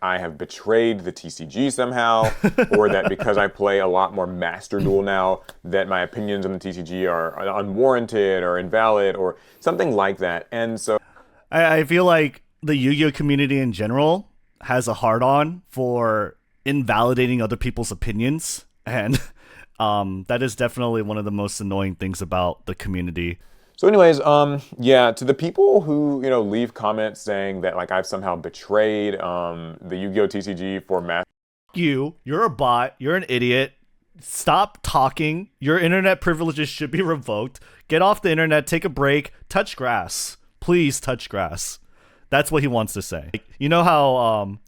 I have betrayed the TCG somehow, or that because I play a lot more Master Duel now, that my opinions on the TCG are unwarranted or invalid or something like that. And so I feel like the Yu-Gi-Oh community in general has a hard-on for invalidating other people's opinions, and that is definitely one of the most annoying things about the community. So anyways, yeah, to the people who, leave comments saying that like I've somehow betrayed the Yu-Gi-Oh! TCG for Master. You're a bot, you're an idiot. Stop talking. Your internet privileges should be revoked. Get off the internet, take a break, touch grass. Please touch grass. That's what he wants to say. You know how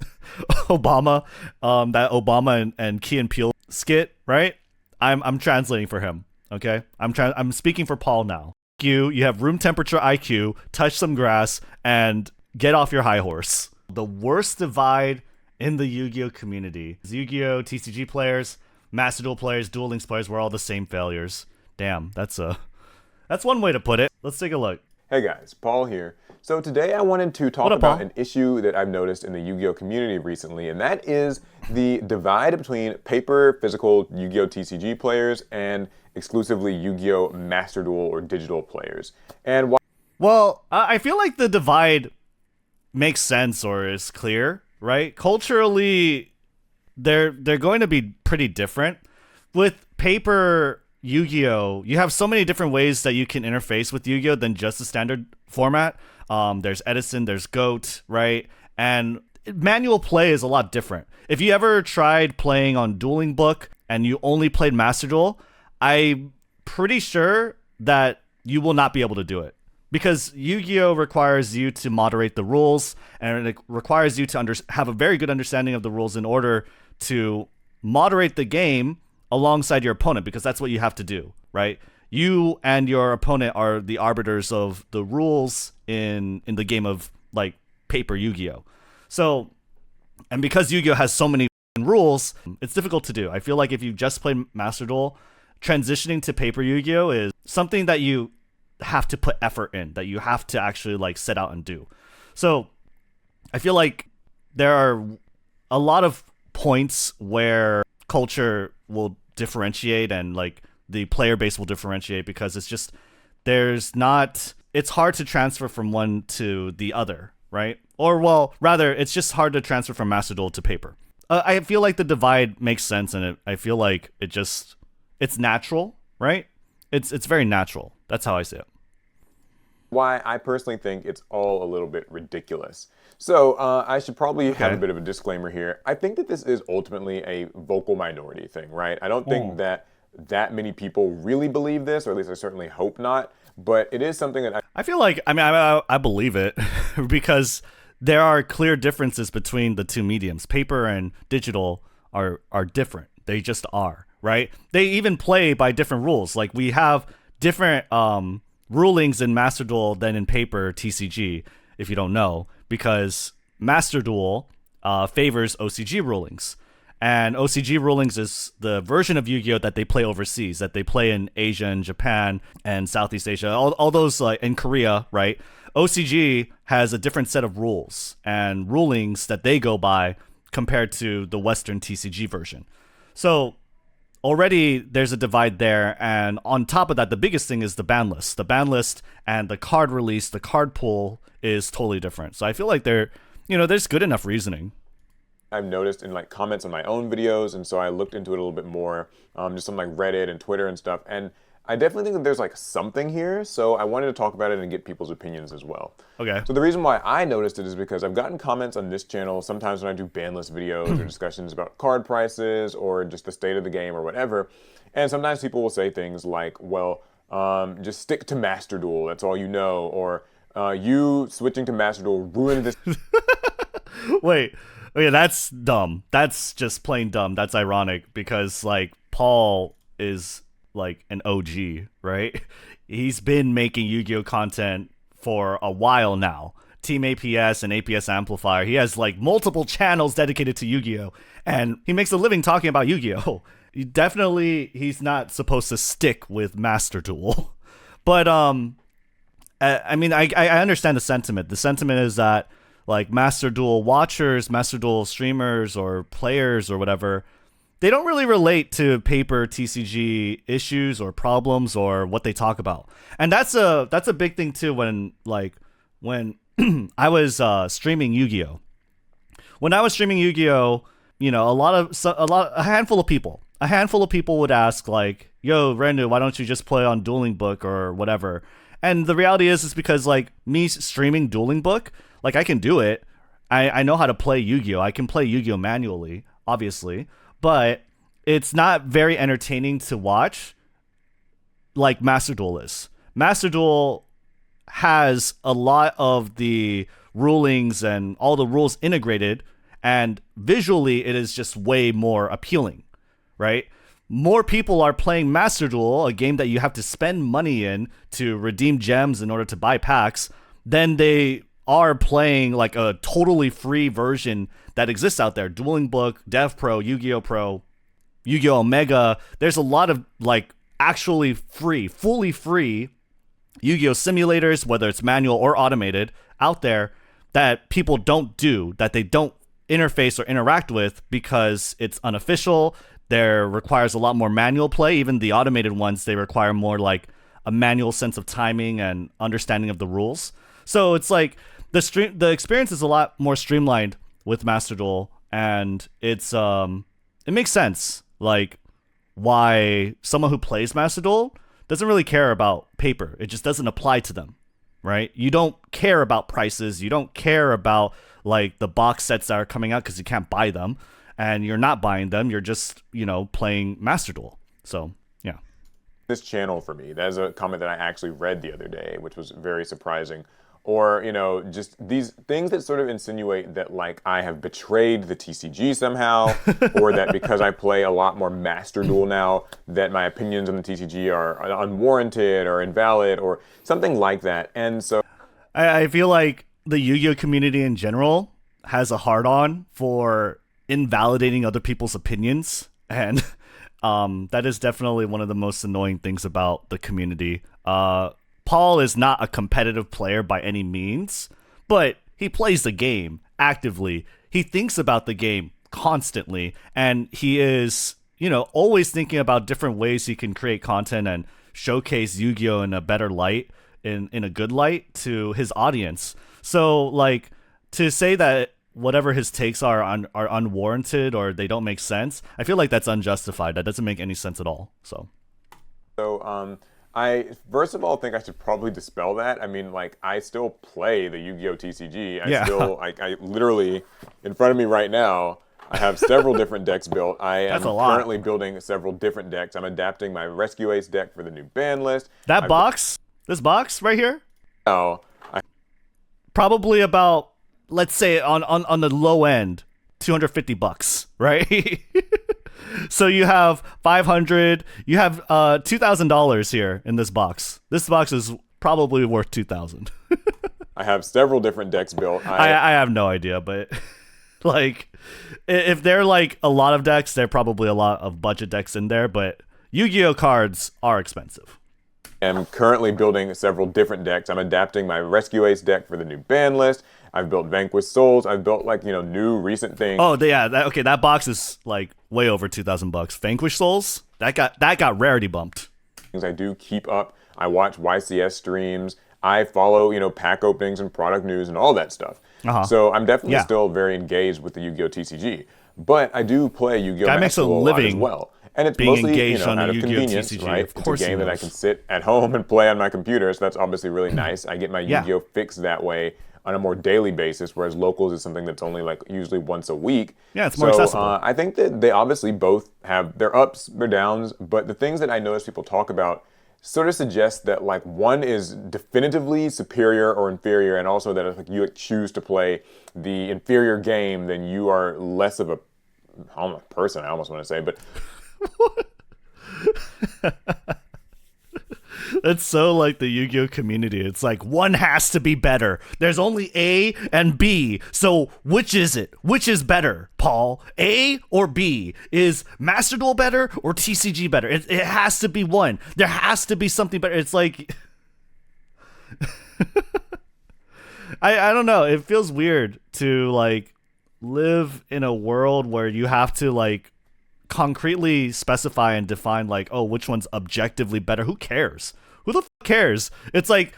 Obama, that Obama and Key and Peele skit, right? I'm translating for him. Okay, I'm speaking for Paul now. You have room temperature IQ, touch some grass, and get off your high horse. The worst divide in the Yu-Gi-Oh community is Yu-Gi-Oh TCG players, Master Duel players, Duel Links players. We're all the same failures. Damn, that's one way to put it. Let's take a look. Hey guys, Paul here. So today I wanted to talk about an issue that I've noticed in the Yu-Gi-Oh community recently, and that is the divide between paper, physical Yu-Gi-Oh TCG players and exclusively Yu-Gi-Oh Master Duel or digital players. And well, I feel like the divide makes sense or is clear, right? Culturally, they're going to be pretty different. With paper Yu-Gi-Oh, you have so many different ways that you can interface with Yu-Gi-Oh than just the standard format. There's Edison, there's Goat, right? And manual play is a lot different. If you ever tried playing on Dueling Book and you only played Master Duel, I'm pretty sure that you will not be able to do it. Because Yu-Gi-Oh requires you to moderate the rules, and it requires you to have a very good understanding of the rules in order to moderate the game alongside your opponent, because that's what you have to do, right? You and your opponent are the arbiters of the rules in the game of like paper Yu-Gi-Oh. So, and because Yu-Gi-Oh has so many rules, it's difficult to do. I feel like if you just played Master Duel, transitioning to paper Yu-Gi-Oh is something that you have to put effort in, that you have to actually like set out and do. So I feel like there are a lot of points where culture will differentiate and like the player base will differentiate, because it's hard to transfer from one to the other, right? Or well, rather, it's just hard to transfer from Master Duel to paper. I feel like the divide makes sense, and I feel like it's natural, right? It's very natural. That's how I see it. Why I personally think it's all a little bit ridiculous. So I should probably have a bit of a disclaimer here. I think that this is ultimately a vocal minority thing, right? I don't think that many people really believe this, or at least I certainly hope not. But it is something that I feel like, I believe it because there are clear differences between the two mediums. Paper and digital are different. They just are, right? They even play by different rules. Like we have different rulings in Master Duel than in paper TCG, if you don't know, because Master Duel favors OCG rulings. And OCG rulings is the version of Yu-Gi-Oh that they play overseas, that they play in Asia and Japan and Southeast Asia, all those like in Korea, right? OCG has a different set of rules and rulings that they go by compared to the Western TCG version. So already there's a divide there, and on top of that, the biggest thing is the ban list. The ban list and the card release, the card pool is totally different. So I feel like there's good enough reasoning. I've noticed in like comments on my own videos, and so I looked into it a little bit more, just on like Reddit and Twitter and stuff, and I definitely think that there's like something here, so I wanted to talk about it and get people's opinions as well. Okay. So the reason why I noticed it is because I've gotten comments on this channel sometimes when I do ban list videos or discussions about card prices or just the state of the game or whatever, and sometimes people will say things like, well, just stick to Master Duel, that's all you know, or you switching to Master Duel ruined this. Wait. Oh yeah, that's dumb. That's just plain dumb. That's ironic because like Paul is like an OG, right? He's been making Yu-Gi-Oh content for a while now. Team APS and APS Amplifier. He has like multiple channels dedicated to Yu-Gi-Oh, and he makes a living talking about Yu-Gi-Oh. He's not supposed to stick with Master Duel. But I mean, I understand the sentiment. The sentiment is that like Master Duel watchers, Master Duel streamers or players or whatever, they don't really relate to paper TCG issues or problems or what they talk about. And that's a big thing too when I was streaming Yu-Gi-Oh. When I was streaming Yu-Gi-Oh, you know, a handful of people would ask like, "Yo, Rednu, why don't you just play on Dueling Book or whatever?" And the reality is because like me streaming Dueling Book, like I can do it. I know how to play Yu-Gi-Oh. I can play Yu-Gi-Oh manually, obviously, but it's not very entertaining to watch like Master Duel is. Master Duel has a lot of the rulings and all the rules integrated, and visually it is just way more appealing, right? More people are playing Master Duel, a game that you have to spend money in to redeem gems in order to buy packs, than they are playing like a totally free version that exists out there. Dueling Book, Dev Pro, Yu-Gi-Oh Pro, Yu-Gi-Oh Omega. There's a lot of like actually free, fully free Yu-Gi-Oh simulators, whether it's manual or automated, out there that people don't do, that they don't interface or interact with because it's unofficial. There requires a lot more manual play. Even the automated ones, they require more like a manual sense of timing and understanding of the rules. So it's like the experience is a lot more streamlined with Master Duel, and it makes sense like why someone who plays Master Duel doesn't really care about paper. It just doesn't apply to them, right? You don't care about prices. You don't care about like the box sets that are coming out because you can't buy them, and you're not buying them. You're just, you know, playing Master Duel. So, yeah. This channel for me, that is a comment that I actually read the other day, which was very surprising. Or, you know, just these things that sort of insinuate that, like, I have betrayed the TCG somehow, or that because I play a lot more Master Duel now, that my opinions on the TCG are unwarranted or invalid or something like that. And so I feel like the Yu-Gi-Oh community in general has a hard-on for invalidating other people's opinions, and that is definitely one of the most annoying things about the community. Paul is not a competitive player by any means, but he plays the game actively. He thinks about the game constantly, and he is, you know, always thinking about different ways he can create content and showcase Yu-Gi-Oh in a better light, in a good light to his audience. So, like, to say that whatever his takes are unwarranted or they don't make sense, I feel like that's unjustified. That doesn't make any sense at all. So I first of all think I should probably dispel that. I mean, like, I still play the Yu-Gi-Oh TCG. I literally, in front of me right now, I have several different decks built. I am currently building several different decks. I'm adapting my Rescue Ace deck for the new ban list. This box right here? Oh, probably about, let's say on the low end, $250, right? So you have 500, you have $2,000 here in this box. This box is probably worth 2,000. I have several different decks built. I have no idea, but like if they're like a lot of decks, there are probably a lot of budget decks in there, but Yu-Gi-Oh cards are expensive. I'm currently building several different decks. I'm adapting my Rescue Ace deck for the new ban list. I've built Vanquish Souls. I've built, like, you know, new recent things. Oh, yeah. That box is like way over $2,000. Vanquish Souls, that got rarity bumped. Things I do keep up. I watch YCS streams. I follow, you know, pack openings and product news and all that stuff. So I'm definitely still very engaged with the Yu-Gi-Oh TCG. But I do play Yu-Gi-Oh Master Duel a lot as well. And it's being mostly, engaged, you know, on out the of Yu-Gi-Oh convenience, TCG. right? Of course, it's a game that I can sit at home and play on my computer, so that's obviously really nice. I get my Yu-Gi-Oh fix that way on a more daily basis, whereas locals is something that's only like usually once a week. Yeah, it's more accessible. I think that they obviously both have their ups, their downs, but the things that I notice people talk about sort of suggest that like one is definitively superior or inferior, and also that if like, you choose to play the inferior game, then you are less of a person, I almost want to say, but That's so like the Yu-Gi-Oh community. It's like one has to be better. There's only A and B. So which is it? Which is better, Paul? A or B? Is Master Duel better or TCG better? It has to be one. There has to be something better. It's like I don't know. It feels weird to like live in a world where you have to like concretely specify and define like, oh, which one's objectively better. Who cares? Who the cares? It's like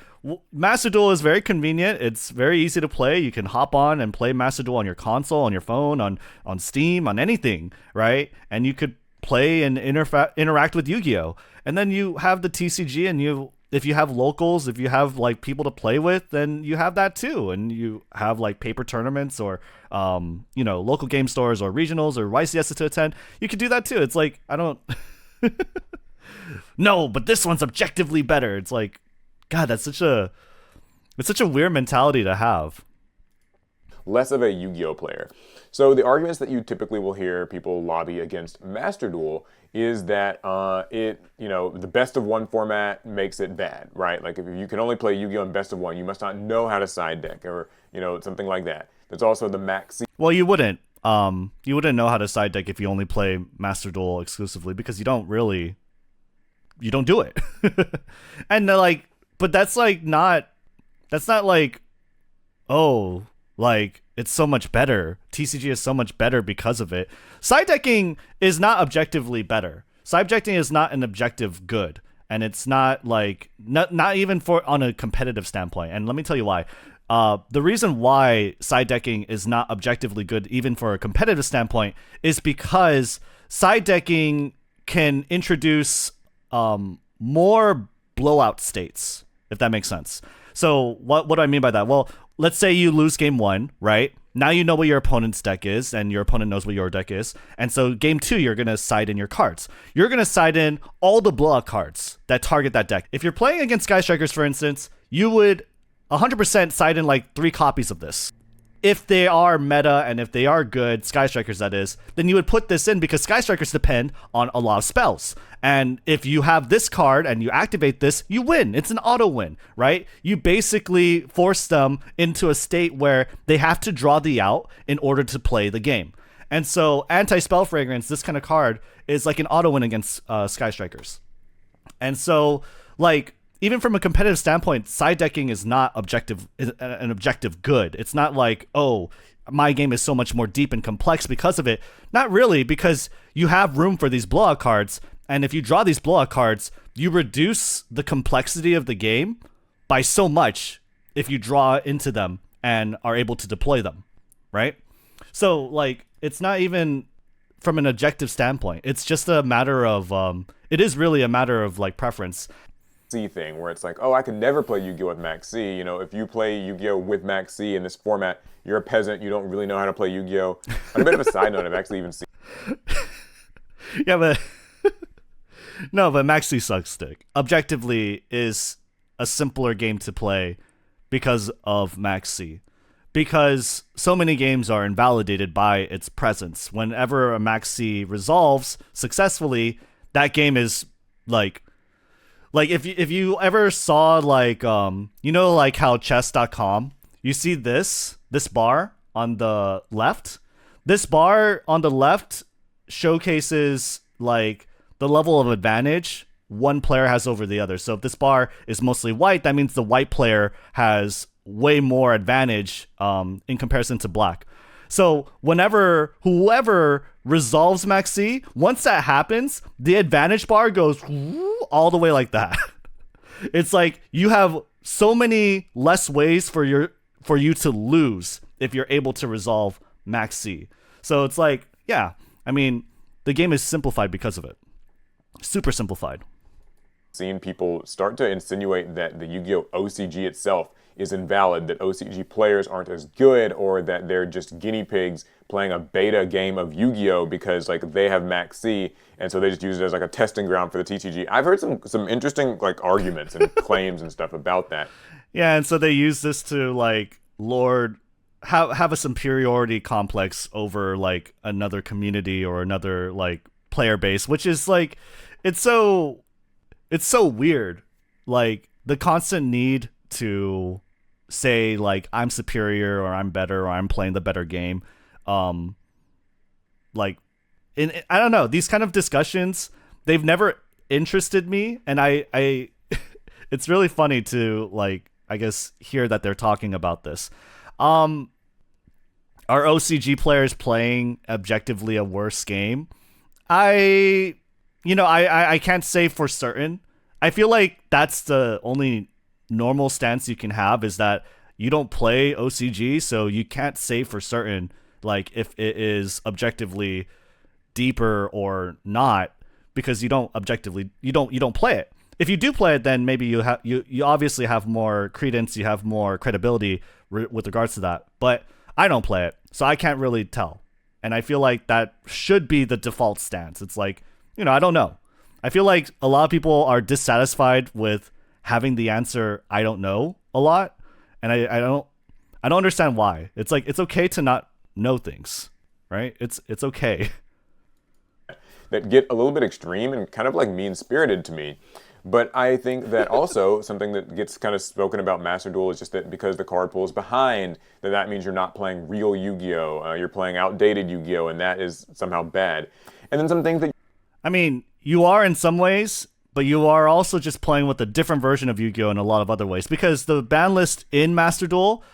Master Duel is very convenient. It's very easy to play. You can hop on and play Master Duel on your console, on your phone, on Steam, on anything, right? And you could play and interact with Yu-Gi-Oh. And then you have the TCG, and if you have locals, if you have like people to play with, then you have that too. And you have like paper tournaments or local game stores or regionals or YCS to attend. You could do that too. It's like, I don't no, but this one's objectively better. It's like, God, it's such a weird mentality to have. Less of a Yu-Gi-Oh player. So the arguments that you typically will hear people lobby against Master Duel is that the best of one format makes it bad, right? Like if you can only play Yu-Gi-Oh in best of one, you must not know how to side deck or something like that. There's also the max C. Well, you wouldn't know how to side deck if you only play Master Duel exclusively, because you don't do it. And like, but that's not like, oh, like it's so much better. TCG is so much better because of it. Side decking is not objectively better. Side decking is not an objective good, and it's not like not even for on a competitive standpoint. And let me tell you why. The reason why side decking is not objectively good, even for a competitive standpoint, is because side decking can introduce more blowout states, if that makes sense. So what do I mean by that? Well, let's say you lose game 1, right? Now you know what your opponent's deck is, and your opponent knows what your deck is. And so game 2, you're going to side in your cards. You're going to side in all the blowout cards that target that deck. If you're playing against Sky Strikers, for instance, you would 100% side in like 3 copies of this. If they are meta and if they are good, Sky Strikers that is, then you would put this in because Sky Strikers depend on a lot of spells. And if you have this card and you activate this, you win. It's an auto win, right? You basically force them into a state where they have to draw the out in order to play the game. And so Anti-Spell Fragrance, this kind of card, is like an auto win against Sky Strikers. And so, like, even from a competitive standpoint, side decking is not an objective good. It's not like, oh, my game is so much more deep and complex because of it. Not really, because you have room for these blowout cards, and if you draw these blowout cards, you reduce the complexity of the game by so much if you draw into them and are able to deploy them, right? So, like, it's not even from an objective standpoint. It's just a matter of, it is really a matter of, like, preference. C thing where it's like, oh, I could never play Yu-Gi-Oh with Max C. If you play Yu-Gi-Oh with Max C in this format, you're a peasant. You don't really know how to play Yu-Gi-Oh. On a bit of a side note, I've actually even seen. Yeah, but no, but Max C sucks stick. Objectively, is a simpler game to play because of Max C. Because so many games are invalidated by its presence. Whenever a Max C resolves successfully, that game is like if you ever saw like like how chess.com, you see this bar on the left. This bar on the left showcases like the level of advantage one player has over the other. So if this bar is mostly white, that means the white player has way more advantage in comparison to black. So whenever whoever resolves Max C, once that happens, the advantage bar goes all the way like that. It's like you have so many less ways for you to lose if you're able to resolve Max C. So it's like, yeah, I mean, the game is simplified because of it. Super simplified. Seen people start to insinuate that the Yu-Gi-Oh OCG itself is invalid, that OCG players aren't as good, or that they're just guinea pigs playing a beta game of Yu-Gi-Oh because like they have Max C, and so they just use it as like a testing ground for the TCG. I've heard some interesting like arguments and claims and stuff about that. Yeah, and so they use this to like have a superiority complex over like another community or another like player base, which is like it's so weird. Like the constant need to say like I'm superior or I'm better or I'm playing the better game. Like I don't know, these kind of discussions, they've never interested me, and I it's really funny to like I guess, hear that they're talking about this. Are OCG players playing objectively a worse game? I can't say for certain. I feel like that's the only normal stance you can have, is that you don't play OCG, so you can't say for certain like if it is objectively deeper or not, because you don't play it. If you do play it, then maybe you obviously have more credence, you have more credibility with regards to that. But I don't play it, so I can't really tell. And I feel like that should be the default stance. It's like, I don't know. I feel like a lot of people are dissatisfied with having the answer "I don't know" a lot, and I don't understand why. It's like, it's okay to not know things, right? It's okay. That get a little bit extreme and kind of like mean-spirited to me. But I think that also something that gets kind of spoken about Master Duel is just that because the card pool is behind, that means you're not playing real Yu-Gi-Oh! You're playing outdated Yu-Gi-Oh! And that is somehow bad. And then some things that... I mean, you are in some ways, but you are also just playing with a different version of Yu-Gi-Oh! In a lot of other ways. Because the ban list in Master Duel,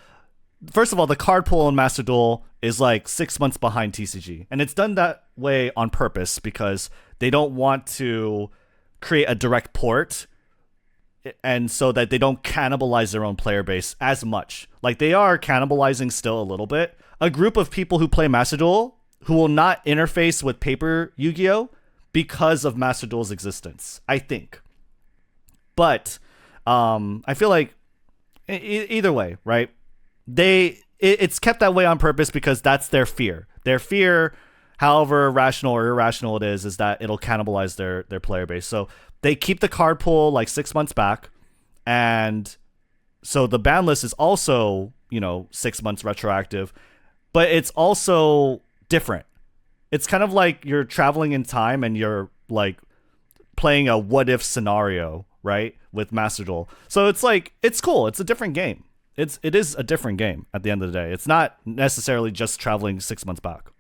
first of all, the card pool in Master Duel is like 6 months behind TCG. And it's done that way on purpose because they don't want to create a direct port, and so that they don't cannibalize their own player base as much. Like, they are cannibalizing still a little bit. A group of people who play Master Duel who will not interface with paper Yu-Gi-Oh! Because of Master Duel's existence, I think. But I feel like either way, right? It's kept that way on purpose because that's their fear. Their fear, however rational or irrational it is that it'll cannibalize their player base. So they keep the card pool like 6 months back. And so the ban list is also, 6 months retroactive, but it's also different. It's kind of like you're traveling in time and you're like playing a what if scenario, right? With Master Duel. So it's like, it's cool. It's a different game. It is a different game at the end of the day. It's not necessarily just traveling 6 months back.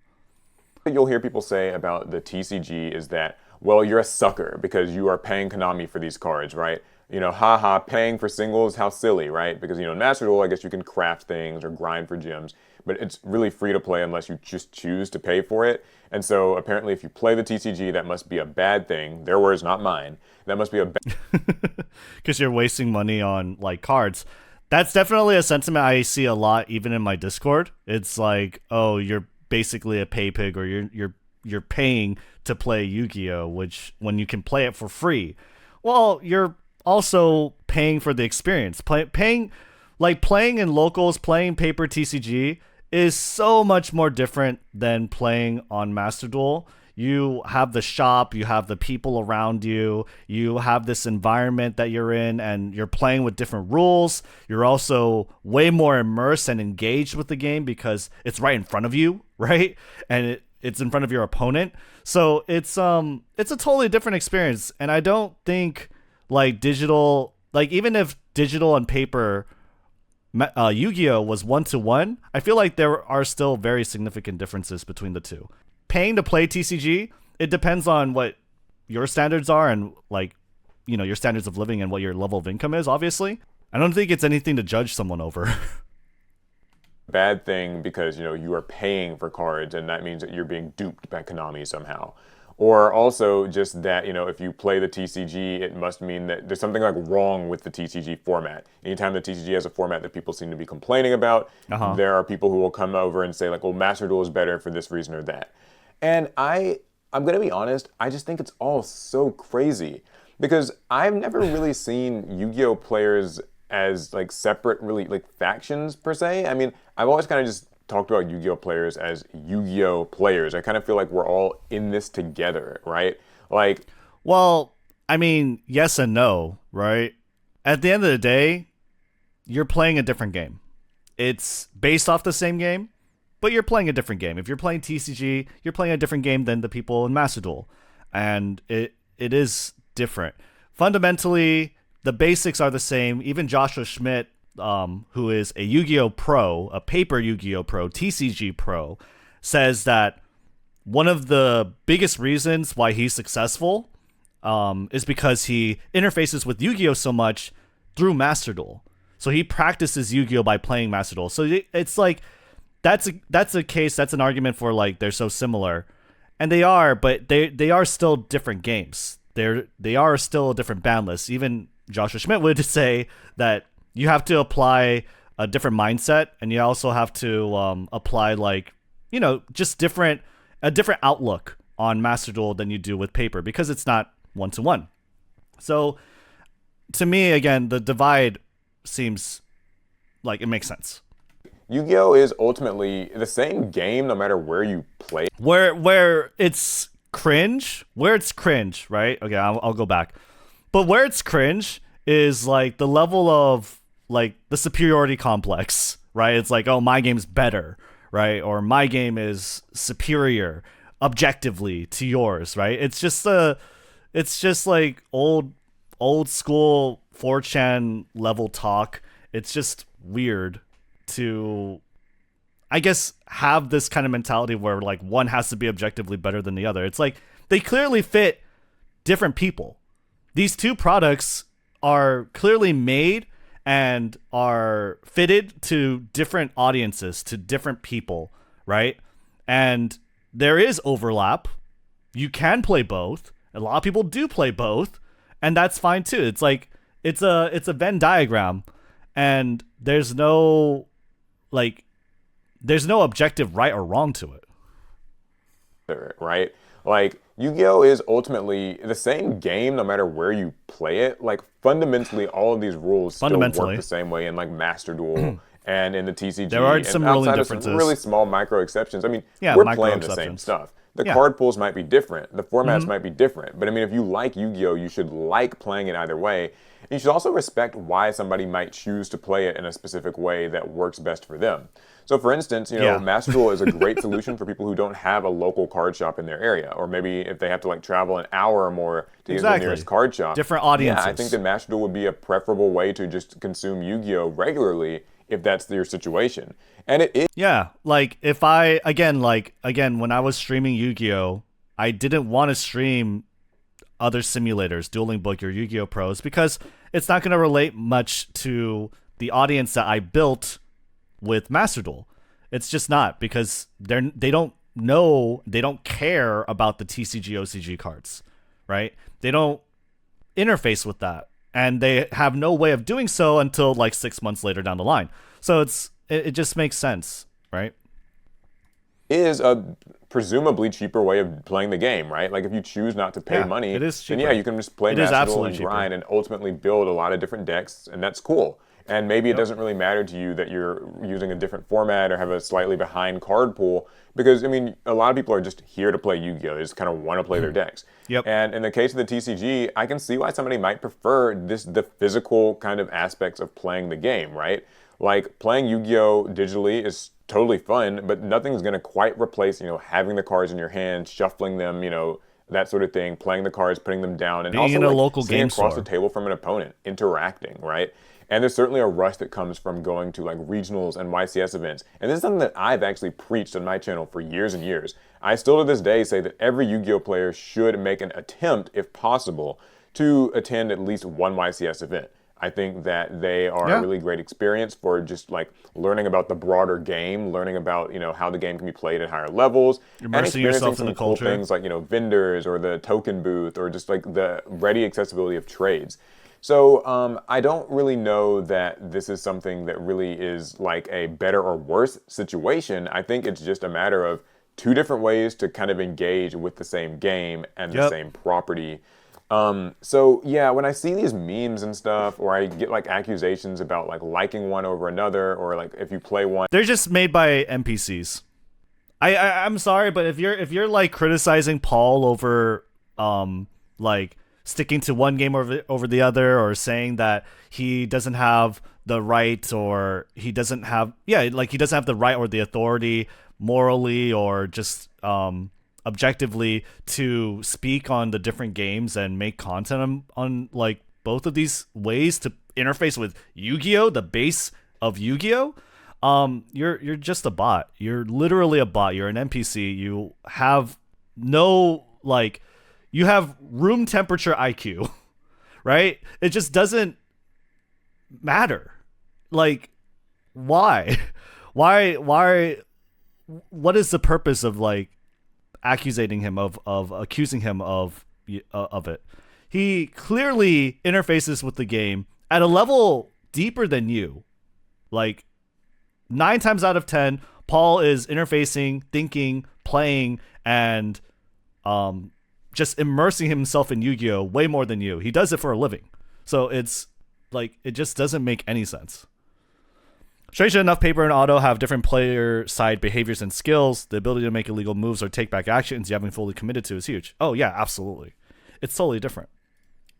You'll hear people say about the TCG is that, well, you're a sucker because you are paying Konami for these cards, right? Haha, paying for singles, how silly, right? Because, in Master Duel, I guess you can craft things or grind for gems, but it's really free to play unless you just choose to pay for it. And so apparently if you play the TCG, that must be a bad thing. Their words, not mine. That must be a bad... Because you're wasting money on, like, cards. That's definitely a sentiment I see a lot, even in my Discord. It's like, oh, you're basically a pay pig, or you're paying to play Yu-Gi-Oh, which when you can play it for free. Well, you're also paying for the experience. Paying in locals, playing paper TCG is so much more different than playing on Master Duel. You have the shop, you have the people around you, you have this environment that you're in, and you're playing with different rules. You're also way more immersed and engaged with the game because it's right in front of you, right? And it's in front of your opponent. So it's a totally different experience. And I don't think like digital, like even if digital and paper Yu-Gi-Oh was 1-to-1, I feel like there are still very significant differences between the two. Paying to play TCG, it depends on what your standards are and like, your standards of living and what your level of income is, obviously. I don't think it's anything to judge someone over. Bad thing because, you are paying for cards and that means that you're being duped by Konami somehow. Or also just that, if you play the TCG, it must mean that there's something like wrong with the TCG format. Anytime the TCG has a format that people seem to be complaining about, there are people who will come over and say like, well, Master Duel is better for this reason or that. And I'm going to be honest, I just think it's all so crazy because I've never really seen Yu-Gi-Oh players as like separate, really like factions per se. I mean, I've always kind of just talked about Yu-Gi-Oh players as Yu-Gi-Oh players. I kind of feel like we're all in this together, right? Like, well, I mean, yes and no, right? At the end of the day, you're playing a different game. It's based off the same game, but you're playing a different game. If you're playing TCG, you're playing a different game than the people in Master Duel. And it is different. Fundamentally, the basics are the same. Even Joshua Schmidt, who is a Yu-Gi-Oh pro, a paper Yu-Gi-Oh pro, TCG pro, says that one of the biggest reasons why he's successful is because he interfaces with Yu-Gi-Oh so much through Master Duel. So he practices Yu-Gi-Oh by playing Master Duel. So it's like that's a case, that's an argument for like they're so similar. And they are, but they are still different games. They are still a different ban list. Even Joshua Schmidt would say that you have to apply a different mindset, and you also have to apply like, you know, just a different outlook on Master Duel than you do with paper, because it's not 1-to-1. So to me, again, the divide seems like it makes sense. Yu-Gi-Oh is ultimately the same game no matter where you play. Where it's cringe, right? Okay, I'll go back. But where it's cringe is like the level of like the superiority complex, right? It's like, oh, my game's better, right? Or my game is superior objectively to yours, right? It's just like old school 4chan level talk. It's just weird to, I guess, have this kind of mentality where like one has to be objectively better than the other. It's like they clearly fit different people. These two products are clearly made and are fitted to different audiences, to different people, right? And there is overlap. You can play both. A lot of people do play both, and that's fine too. It's like it's a Venn diagram, and there's no objective right or wrong to it. Right? Like, Yu-Gi-Oh is ultimately the same game no matter where you play it. Like, fundamentally, all of these rules still work the same way in like Master Duel and in the TCG. There are some ruling differences. Some really small micro exceptions. I mean, we're playing the same stuff. The card pools might be different. The formats might be different. But I mean, if you like Yu-Gi-Oh, you should like playing it either way. And you should also respect why somebody might choose to play it in a specific way that works best for them. So for instance, you know, Master Duel is a great solution for people who don't have a local card shop in their area, or maybe if they have to like travel an hour or more to get to the nearest card shop. Different audiences. Yeah, I think that Master Duel would be a preferable way to just consume Yu-Gi-Oh regularly if that's your situation. And it is. Yeah, like if I again when I was streaming Yu-Gi-Oh, I didn't want to stream other simulators, Dueling Book or Yu-Gi-Oh Pros, because it's not going to relate much to the audience that I built with Master Duel. It's just not, because they don't care about the TCG OCG cards, right? They don't interface with that, and they have no way of doing so until like 6 months later down the line. So it just makes sense, right? Is a presumably cheaper way of playing the game, right? Like if you choose not to pay money, it is cheaper. then you can just play Master Duel and grind and ultimately build a lot of different decks, and that's cool. And maybe it doesn't really matter to you that you're using a different format or have a slightly behind card pool, because, I mean, a lot of people are just here to play Yu-Gi-Oh! They just kind of want to play their decks. And in the case of the TCG, I can see why somebody might prefer the physical kind of aspects of playing the game, right? Like, playing Yu-Gi-Oh! Digitally is totally fun, but nothing's going to quite replace, you know, having the cards in your hand, shuffling them, you know, that sort of thing, playing the cards, putting them down, and being also in a local game across store. the table from an opponent, interacting, right? And there's certainly a rush that comes from going to like regionals and YCS events. And this is something that I've actually preached on my channel for years and years. I still to this day say that every Yu-Gi-Oh player should make an attempt, if possible, to attend at least one YCS event. I think that they are a really great experience for just like learning about the broader game, learning about, you know, how the game can be played at higher levels, and experiencing some cool things like, you know, vendors or the token booth or just like the ready accessibility of trades. So I don't really know that this is something that really is like a better or worse situation. I think it's just a matter of two different ways to kind of engage with the same game and the same property. So yeah, when I see these memes and stuff, or I get like accusations about like liking one over another, or like if you play one, they're just made by NPCs. I'm sorry, but if you're like criticizing Paul over like sticking to one game over the other, or saying that he doesn't have the right, or he doesn't have the right or the authority morally or just objectively to speak on the different games and make content on like both of these ways to interface with Yu-Gi-Oh, the base of Yu-Gi-Oh, you're just a bot. You're literally a bot. You're an NPC. You have no like, you have room temperature IQ, right? It just doesn't matter. like, why? Why? What is the purpose of like accusing him of accusing him of it? He clearly interfaces with the game at a level deeper than you. Like 9 times out of 10, Paul is interfacing, thinking, playing, and just immersing himself in Yu-Gi-Oh way more than you. He does it for a living. So it's like, it just doesn't make any sense. Strangely enough, Paper and Auto have different player side behaviors and skills. The ability to make illegal moves or take back actions you haven't fully committed to is huge. Oh yeah, absolutely. It's totally different.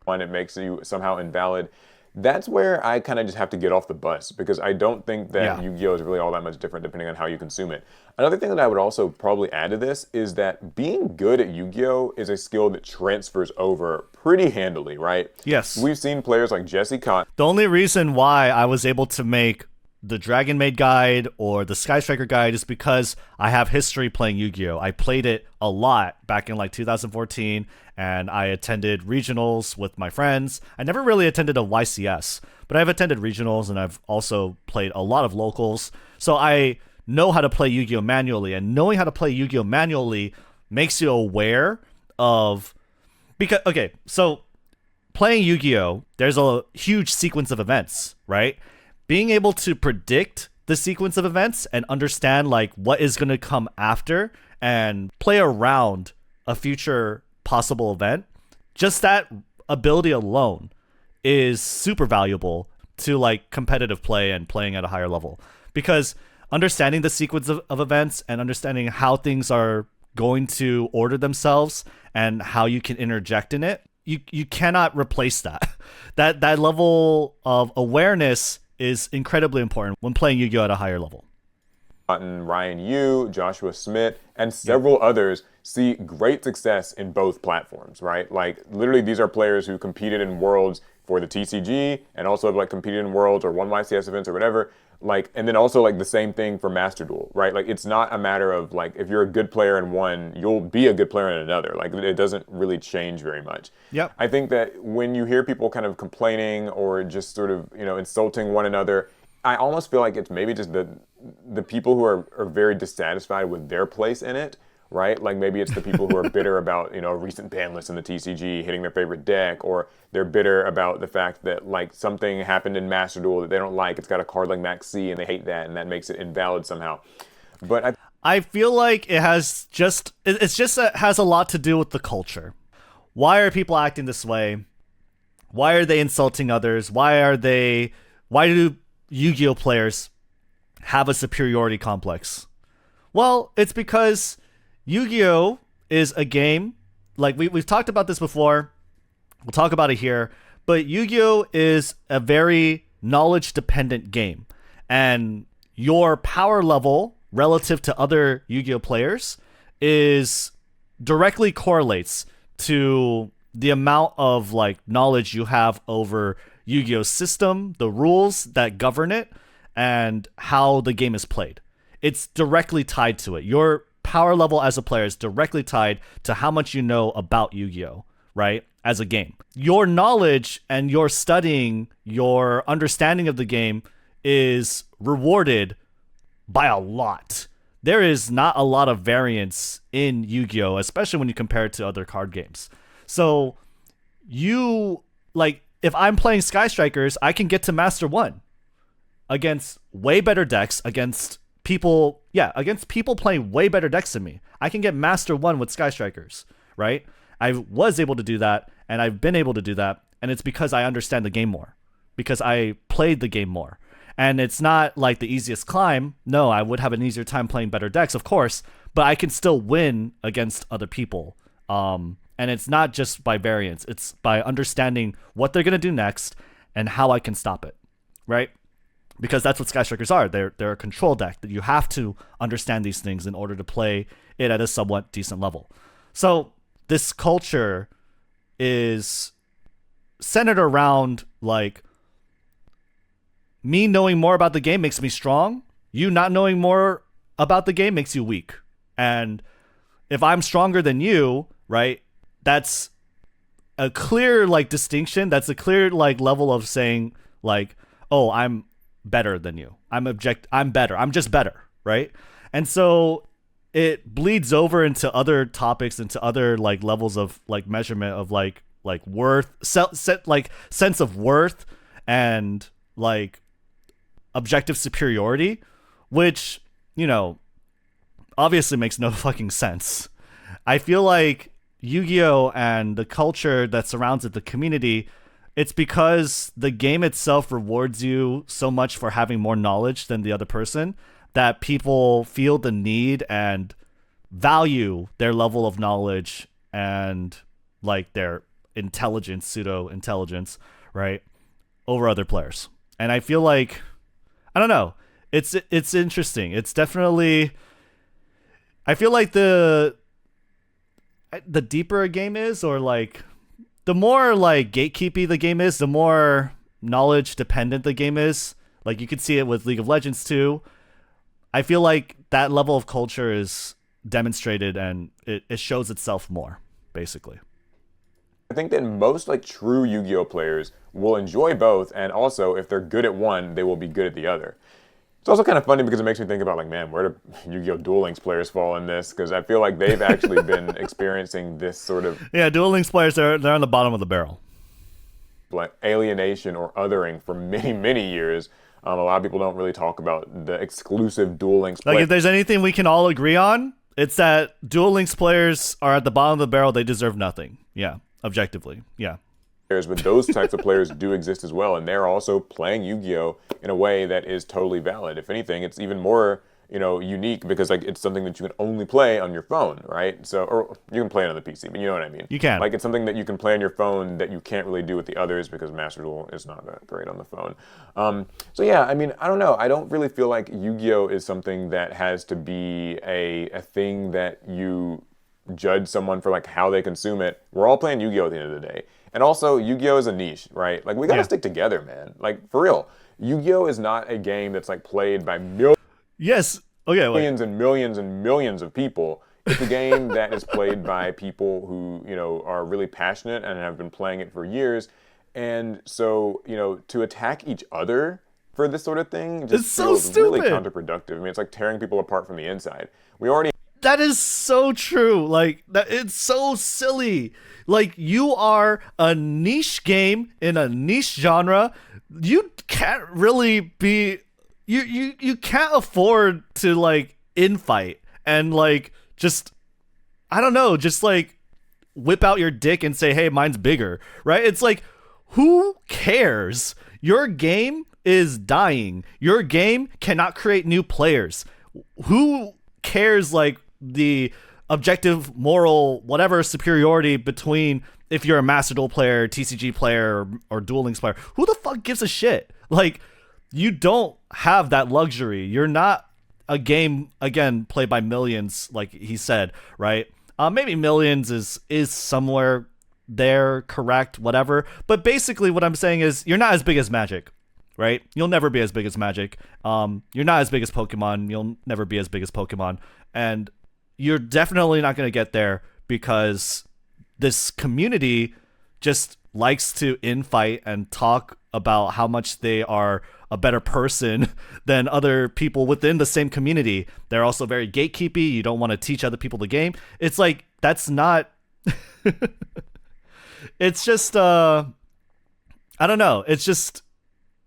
One, it makes you somehow invalid. That's where I kind of just have to get off the bus, because I don't think that Yu-Gi-Oh is really all that much different depending on how you consume it. Another thing that I would also probably add to this is that being good at Yu-Gi-Oh is a skill that transfers over pretty handily, right? Yes. We've seen players like Jesse Cotton. The only reason why I was able to make the Dragon Maid guide or the Sky Striker guide is because I have history playing Yu-Gi-Oh. I played it a lot back in like 2014, and I attended regionals with my friends. I never really attended a YCS, but I've attended regionals, and I've also played a lot of locals. So I know how to play Yu-Gi-Oh manually, and knowing how to play Yu-Gi-Oh manually makes you aware of... Because, okay, so playing Yu-Gi-Oh, there's a huge sequence of events, right? Being able to predict the sequence of events and understand like what is going to come after and play around a future possible event, just that ability alone is super valuable to like competitive play and playing at a higher level, because understanding the sequence of events and understanding how things are going to order themselves and how you can interject in it, you cannot replace that. That level of awareness is incredibly important when playing Yu-Gi-Oh at a higher level. Ryan Yu, Joshua Smith, and several others see great success in both platforms, right? Like literally these are players who competed in Worlds for the TCG and also have like competed in Worlds or won YCS events or whatever. Like, and then also like the same thing for Master Duel, right? Like it's not a matter of like, if you're a good player in one, you'll be a good player in another. Like it doesn't really change very much. Yep. I think that when you hear people kind of complaining or just sort of, you know, insulting one another, I almost feel like it's maybe just the people who are very dissatisfied with their place in it, right? Like maybe it's the people who are bitter about, you know, a recent ban list in the TCG hitting their favorite deck, or they're bitter about the fact that like something happened in Master Duel that they don't like. It's got a card like Max C and they hate that, and that makes it invalid somehow. But I feel like it has just has a lot to do with the culture. Why are people acting this way? Why are they insulting others? Why do Yu-Gi-Oh players have a superiority complex? Well, it's because Yu-Gi-Oh is a game, like we've talked about this before, we'll talk about it here, but Yu-Gi-Oh is a very knowledge-dependent game, and your power level relative to other Yu-Gi-Oh players is directly correlates to the amount of like knowledge you have over Yu-Gi-Oh system, the rules that govern it, and how the game is played. It's directly tied to it. Your power level as a player is directly tied to how much you know about Yu-Gi-Oh, right? As a game. Your knowledge and your studying, your understanding of the game is rewarded by a lot. There is not a lot of variance in Yu-Gi-Oh, especially when you compare it to other card games. So you, like, if I'm playing Sky Strikers, I can get to Master 1 against way better decks, against people playing way better decks than me. I can get Master 1 with Sky Strikers, right? I was able to do that, and I've been able to do that, and it's because I understand the game more, because I played the game more. And it's not like the easiest climb. No, I would have an easier time playing better decks, of course, but I can still win against other people. And it's not just by variance. It's by understanding what they're going to do next and how I can stop it, right? Because that's what Sky Strikers are. They're a control deck that you have to understand these things in order to play it at a somewhat decent level. So this culture is centered around like, me knowing more about the game makes me strong. You not knowing more about the game makes you weak. And if I'm stronger than you, right, that's a clear like distinction. That's a clear like level of saying like, oh, I'm better than you. I'm better. I'm just better, right? And so it bleeds over into other topics, into other like levels of like measurement of like worth, like sense of worth, and like objective superiority, which, you know, obviously makes no fucking sense. I feel like Yu-Gi-Oh and the culture that surrounds it, the community, it's because the game itself rewards you so much for having more knowledge than the other person, that people feel the need and value their level of knowledge and like their intelligence, pseudo intelligence, right, over other players. And I feel like, I don't know, it's interesting. It's definitely, I feel like the deeper a game is, or like the more like gatekeepy the game is, the more knowledge dependent the game is. Like you could see it with League of Legends too. I feel like that level of culture is demonstrated, and it shows itself more, basically. I think that most like true Yu-Gi-Oh players will enjoy both, and also if they're good at one, they will be good at the other. It's also kind of funny because it makes me think about like, man, where do Yu-Gi-Oh! Duel Links players fall in this? Because I feel like they've actually been experiencing this sort of Duel Links players, they're on the bottom of the barrel. Like alienation or othering for many, many years. A lot of people don't really talk about the exclusive Duel Links play. Like if there's anything we can all agree on, it's that Duel Links players are at the bottom of the barrel. They deserve nothing. Yeah, objectively. Yeah. But those types of players do exist as well, and they're also playing Yu-Gi-Oh in a way that is totally valid. If anything, it's even more, you know, unique because like it's something that you can only play on your phone, right? So, or you can play it on the PC, but you know what I mean. You can. Like it's something that you can play on your phone that you can't really do with the others because Master Duel is not that great on the phone. So yeah, I mean, I don't know. I don't really feel like Yu-Gi-Oh is something that has to be a thing that you judge someone for like how they consume it. We're all playing Yu-Gi-Oh at the end of the day. And also, Yu-Gi-Oh is a niche, right? Like, we gotta stick together, man. Like, for real. Yu-Gi-Oh is not a game that's, like, played by millions and millions and millions of people. It's a game that is played by people who, you know, are really passionate and have been playing it for years. And so, you know, to attack each other for this sort of thing just feels really counterproductive. I mean, it's like tearing people apart from the inside. That is so true. Like, it's so silly. Like, you are a niche game in a niche genre. You can't really be... You can't afford to, like, infight and, like, just... I don't know, just, like, whip out your dick and say, hey, mine's bigger, right? It's like, who cares? Your game is dying. Your game cannot create new players. Who cares, like, the objective, moral, whatever superiority between if you're a Master Duel player, TCG player, or Duel Links player? Who the fuck gives a shit? Like, you don't have that luxury. You're not a game, again, played by millions, like he said, right? Maybe millions is somewhere there, correct, whatever. But basically what I'm saying is you're not as big as Magic, right? You'll never be as big as Magic. You're not as big as Pokemon. You'll never be as big as Pokemon. And you're definitely not going to get there because this community just likes to infight and talk about how much they are a better person than other people within the same community. They're also very gatekeepy. You don't want to teach other people the game. It's like, that's not... It's just, I don't know. It's just,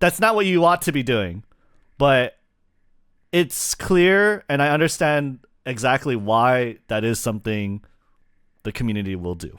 that's not what you ought to be doing. But it's clear, and I understand exactly why that is something the community will do.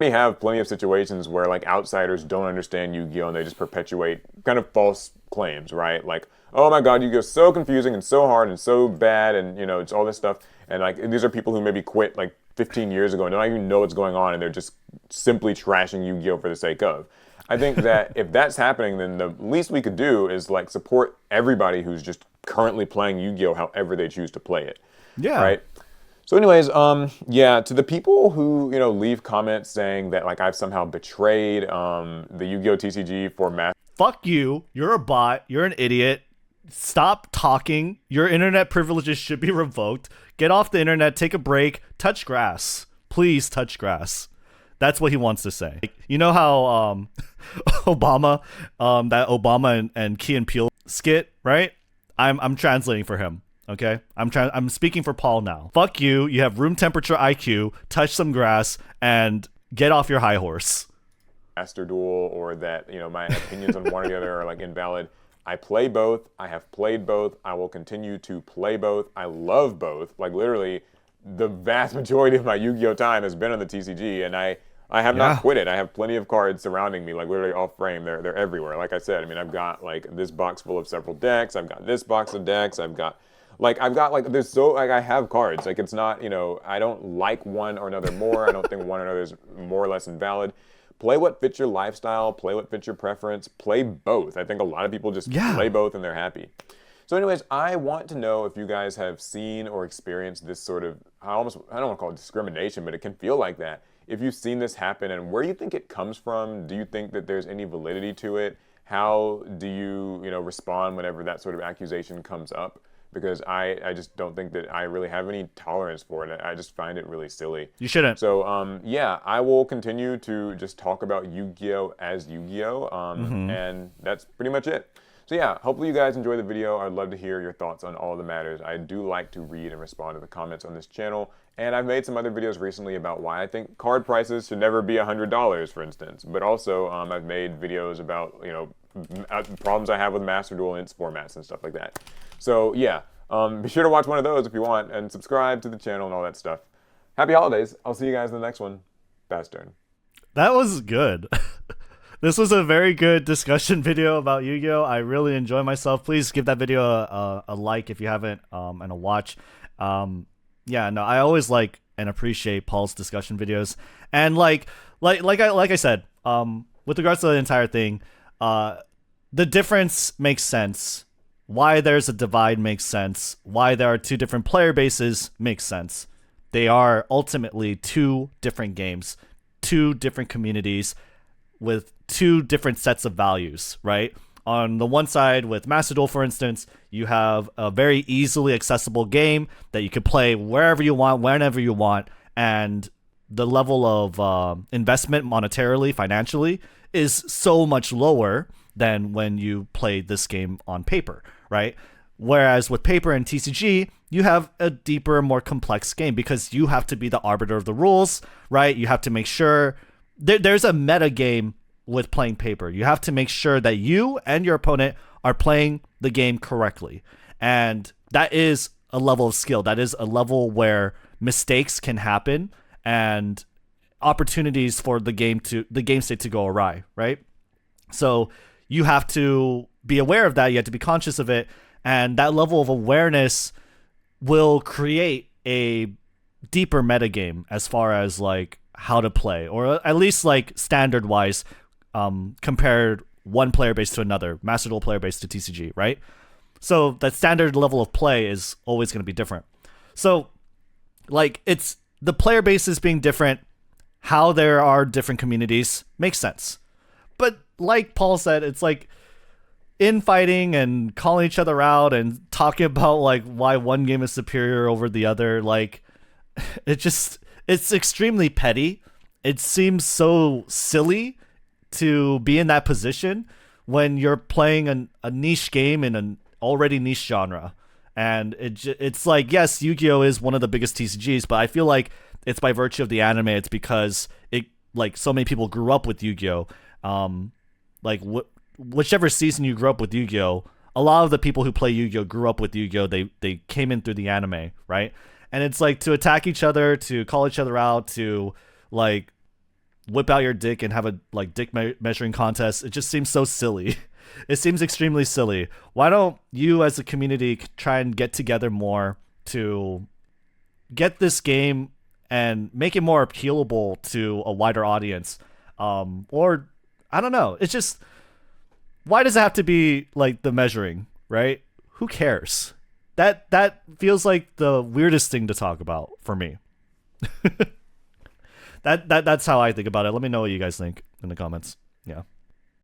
We have plenty of situations where like outsiders don't understand Yu-Gi-Oh and they just perpetuate kind of false claims, right? Like, oh my god, Yu-Gi-Oh is so confusing and so hard and so bad, and you know, it's all this stuff. And like, these are people who maybe quit like 15 years ago and don't even know what's going on, and they're just simply trashing Yu-Gi-Oh for the sake of. I think that if that's happening, then the least we could do is like support everybody who's just currently playing Yu-Gi-Oh however they choose to play it. Yeah. Right? So anyways, yeah, to the people who, you know, leave comments saying that like I've somehow betrayed the Yu-Gi-Oh TCG for mass. Fuck you. You're a bot. You're an idiot. Stop talking. Your internet privileges should be revoked. Get off the internet. Take a break. Touch grass. Please touch grass. That's what he wants to say. Like, you know how Obama, that Obama and Key and Peele skit, right? I'm translating for him. Okay, I'm speaking for Paul now. Fuck you. You have room temperature IQ. Touch some grass and get off your high horse. Master Duel, or that, you know, my opinions on one or the other are like invalid. I play both. I have played both. I will continue to play both. I love both. Like literally, the vast majority of my Yu-Gi-Oh time has been on the TCG, and I have not quit it. I have plenty of cards surrounding me, like literally off frame. They're everywhere. Like I said, I mean, I've got like this box full of several decks. I've got this box of decks. I've got there's so like I have cards. Like it's not, you know, I don't like one or another more. I don't think one or another is more or less invalid. Play what fits your lifestyle. Play what fits your preference. Play both. I think a lot of people just play both and they're happy. So anyways, I want to know if you guys have seen or experienced this sort of, I don't want to call it discrimination, but it can feel like that. If you've seen this happen and where you think it comes from, do you think that there's any validity to it? How do you, you know, respond whenever that sort of accusation comes up? Because I just don't think that I really have any tolerance for it. I just find it really silly. You shouldn't. So yeah, I will continue to just talk about Yu-Gi-Oh as Yu-Gi-Oh, and that's pretty much it. So yeah, hopefully you guys enjoy the video. I'd love to hear your thoughts on all the matters. I do like to read and respond to the comments on this channel, and I've made some other videos recently about why I think card prices should never be $100, for instance. But also, I've made videos about, you know, problems I have with Master Duel and its formats and stuff like that. So yeah, be sure to watch one of those if you want, and subscribe to the channel and all that stuff. Happy holidays. I'll see you guys in the next one. Best turn. That was good. This was a very good discussion video about Yu-Gi-Oh! I really enjoyed myself. Please give that video a like if you haven't, and a watch. Yeah, no, I always like and appreciate Paul's discussion videos. And like I said, with regards to the entire thing, the difference makes sense. Why there's a divide makes sense. Why there are two different player bases makes sense. They are ultimately two different games, two different communities with two different sets of values, right? On the one side with Master Duel, for instance, you have a very easily accessible game that you can play wherever you want, whenever you want, and the level of investment monetarily, financially, is so much lower than when you play this game on paper, right? Whereas with paper and TCG, you have a deeper, more complex game because you have to be the arbiter of the rules, right? You have to make sure there's a meta game with playing paper. You have to make sure that you and your opponent are playing the game correctly. And that is a level of skill. That is a level where mistakes can happen and opportunities for the game state to go awry, right? So you have to be aware of that. You have to be conscious of it. And that level of awareness will create a deeper metagame as far as like how to play, or at least like standard wise, compared one player base to another, Master Duel player base to TCG, right? So that standard level of play is always going to be different. So like it's the player bases being different, how there are different communities makes sense. But like Paul said, it's like infighting and calling each other out and talking about like why one game is superior over the other, like it's extremely petty. It seems so silly to be in that position when you're playing a niche game in an already niche genre. And it's like, yes, Yu-Gi-Oh is one of the biggest TCGs, but I feel like it's by virtue of the anime. It's because it like so many people grew up with Yu-Gi-Oh. Like whichever season you grew up with Yu-Gi-Oh, a lot of the people who play Yu-Gi-Oh grew up with Yu-Gi-Oh. They came in through the anime, right? And it's like to attack each other, to call each other out, to like whip out your dick and have a like dick measuring contest. It just seems so silly. It seems extremely silly. Why don't you as a community try and get together more to get this game and make it more appealable to a wider audience? Or I don't know. It's just, why does it have to be like the measuring, right? Who cares? That feels like the weirdest thing to talk about for me. That's how I think about it. Let me know what you guys think in the comments. Yeah.